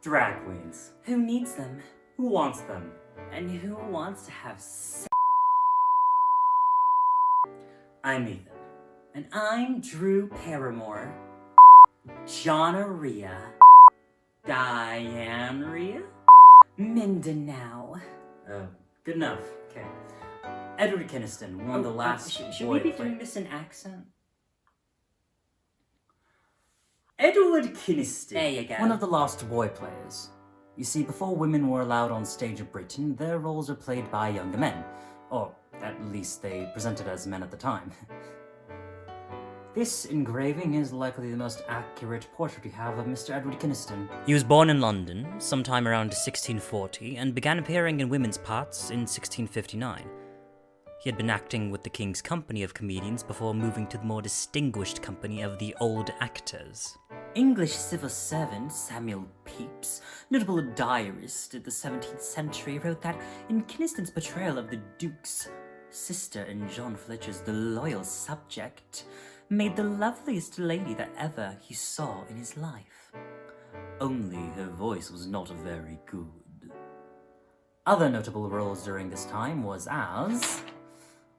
Drag queens. Who needs them? Who wants them? And who wants to have sex? I'm Ethan. And I'm Drew Paramore. Johnaria. Diane-ria? Mindanao. Oh, good enough. Okay. Edward Kiniston, one of the last Should boy we be play- doing this in accent? Edward Kiniston. There you go. One of the last boy players. You see, before women were allowed on stage of Britain, their roles were played by younger men. Or, at least they presented as men at the time. This engraving is likely the most accurate portrait we have of Mr. Edward Kiniston. He was born in London, sometime around 1640, and began appearing in women's parts in 1659. He had been acting with the King's Company of Comedians before moving to the more distinguished company of the Old Actors. English civil servant Samuel Peeps, notable diarist of the 17th century, wrote that in Kiniston's portrayal of the Duke's sister in John Fletcher's The Loyal Subject, made the loveliest lady that ever he saw in his life. Only her voice was not very good. Other notable roles during this time was as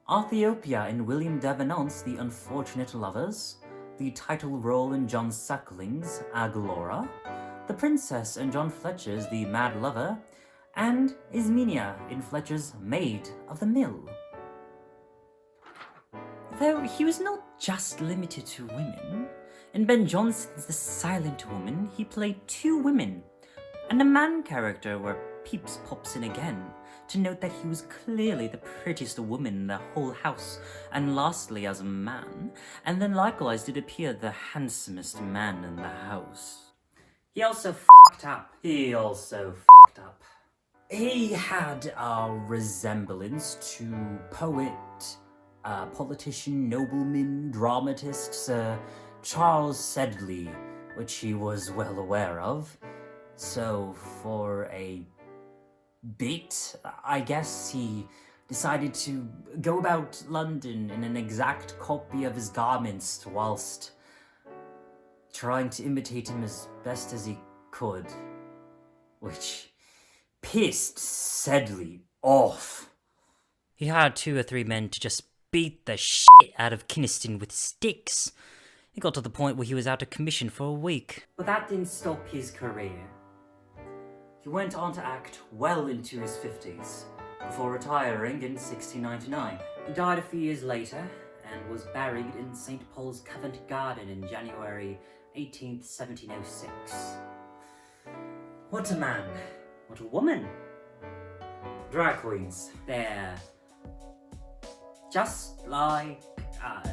Arthiopia in William Davenant's The Unfortunate Lovers, the title role in John Suckling's Aglaura, the princess in John Fletcher's The Mad Lover, and Ismenia in Fletcher's Maid of the Mill. Though he was not just limited to women. In Ben Jonson's The Silent Woman, he played two women, and a man character where Peeps pops in again, to note that he was clearly the prettiest woman in the whole house, and lastly as a man, and then likewise did appear the handsomest man in the house. He also f***ed up. He had a resemblance to poet, politician, nobleman, dramatist, Sir Charles Sedley, which he was well aware of. So for a bit, I guess he decided to go about London in an exact copy of his garments whilst trying to imitate him as best as he could, which pissed Sedley off. He hired 2 or 3 men to just beat the shit out of Kiniston with sticks. It got to the point where he was out of commission for a week. But that didn't stop his career. He went on to act well into his 50s, before retiring in 1699. He died a few years later, and was buried in St. Paul's Covent Garden in January 18th, 1706. What a man. What a woman! Drag queens. They're just like us.